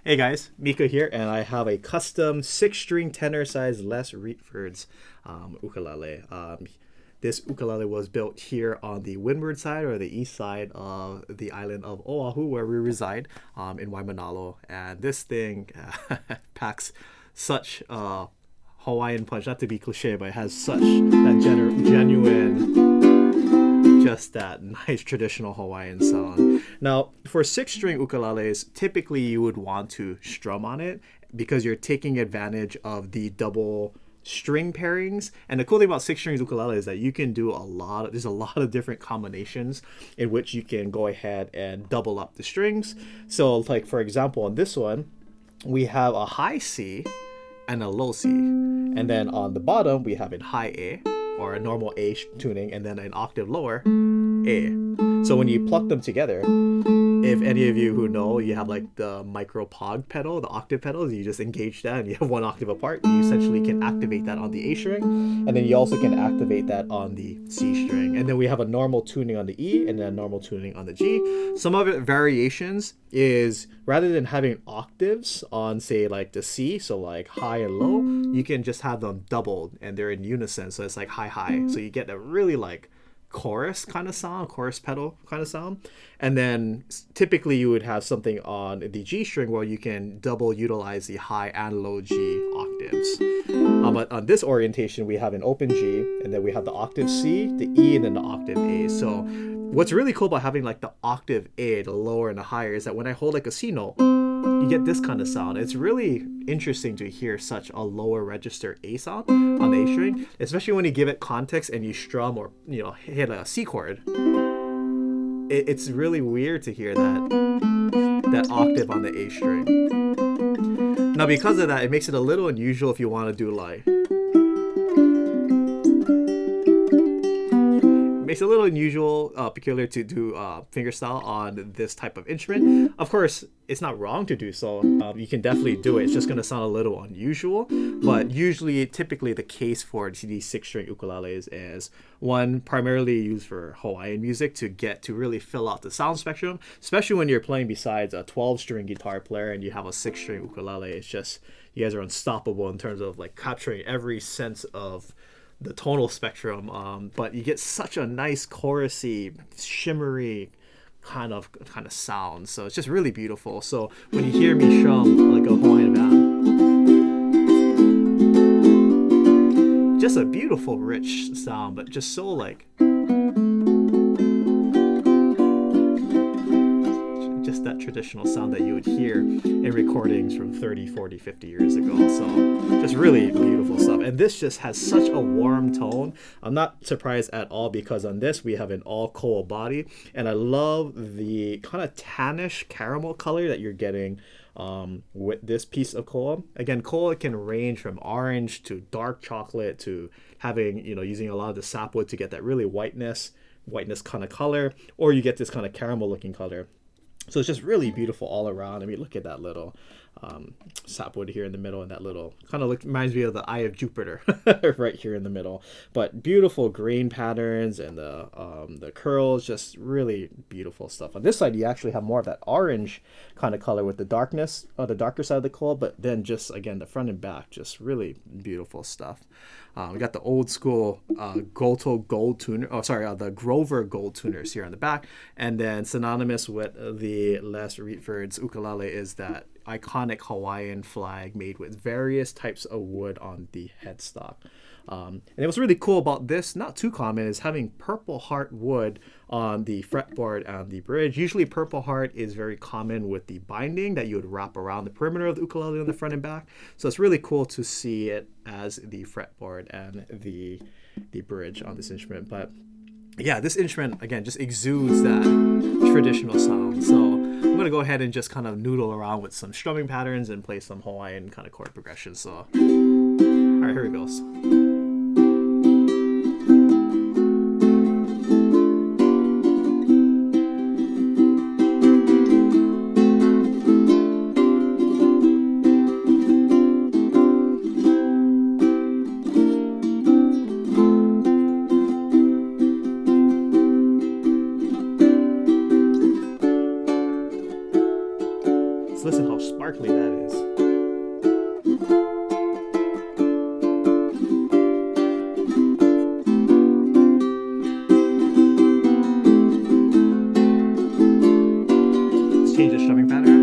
Hey guys, Mika here, and I have a custom six-string tenor size Les Rietfors ukulele. This ukulele was built here on the windward side or the east side of the island of Oahu, where we reside in Waimanalo. And this thing packs such Hawaiian punch, not to be cliche, but it has such that genuine just that nice traditional Hawaiian sound. Now, for six-string ukuleles, typically you would want to strum on it because you're taking advantage of the double string pairings. And the cool thing about six-string ukulele is that you can do there's a lot of different combinations in which you can go ahead and double up the strings. So, like for example, on this one, we have a high C and a low C. And then on the bottom, we have a high A or a normal A tuning, and then an octave lower A. So when you pluck them together, if any of you who know, you have like the micro pog pedal, the octave pedals, you just engage that and you have one octave apart. You essentially can activate that on the A string, and then you also can activate that on the C string. And then we have a normal tuning on the E and then a normal tuning on the G. Some of it variations is rather than having octaves on say like the C, so like high and low, you can just have them doubled and they're in unison. So it's like high high. So you get a really like chorus kind of sound, chorus pedal kind of sound. And then typically you would have something on the G string where you can double utilize the high and low G octaves. But on this orientation, we have an open G, and then we have the octave C, the E, and then the octave A. So what's really cool about having like the octave A, the lower and the higher, is that when I hold like a C note, you get this kind of sound. It's really interesting to hear such a lower register A sound on the A string, especially when you give it context and you strum or hit a C chord. It's really weird to hear that octave on the A string. Now because of that, it makes it a little unusual if you want to do like. Makes it a little unusual, peculiar to do fingerstyle on this type of instrument. Of course, it's not wrong to do so. You can definitely do it. It's just going to sound a little unusual. But usually, typically, the case for these six-string ukuleles is one, primarily used for Hawaiian music to really fill out the sound spectrum, especially when you're playing besides a 12-string guitar player and you have a six-string ukulele. It's just, you guys are unstoppable in terms of like capturing every sense of the tonal spectrum, but you get such a nice chorusy, shimmery kind of sound. So it's just really beautiful. So when you hear me strum like a Hawaiian band, just a beautiful, rich sound, but just so like just that traditional sound that you would hear in recordings from 30, 40, 50 years ago. So just really beautiful stuff. And this just has such a warm tone. I'm not surprised at all because on this we have an all coal body. And I love the kind of tannish caramel color that you're getting with this piece of koa. Again, koa can range from orange to dark chocolate to having, using a lot of the sapwood to get that really whiteness kind of color, or you get this kind of caramel looking color. So it's just really beautiful all around. I mean, look at that little sapwood here in the middle, and that little kind of reminds me of the Eye of Jupiter right here in the middle. But beautiful grain patterns and the curls, just really beautiful stuff. On this side, you actually have more of that orange kind of color with the darkness, the darker side of the coal. But then just again, the front and back, just really beautiful stuff. We got the old school Goto gold tuner. Oh, sorry, the Grover gold tuners here on the back, and then synonymous with the Les Rietfors ukulele is that iconic Hawaiian flag made with various types of wood on the headstock. And it was really cool about this, not too common, is having purple heart wood on the fretboard and the bridge. Usually purple heart is very common with the binding that you would wrap around the perimeter of the ukulele on the front and back. So it's really cool to see it as the fretboard and the bridge on this instrument. But yeah, this instrument, again, just exudes that traditional sound. So I'm going to go ahead and just kind of noodle around with some strumming patterns and play some Hawaiian kind of chord progressions. So, all right, here it goes. listen how sparkly that is. Let's change the strumming pattern.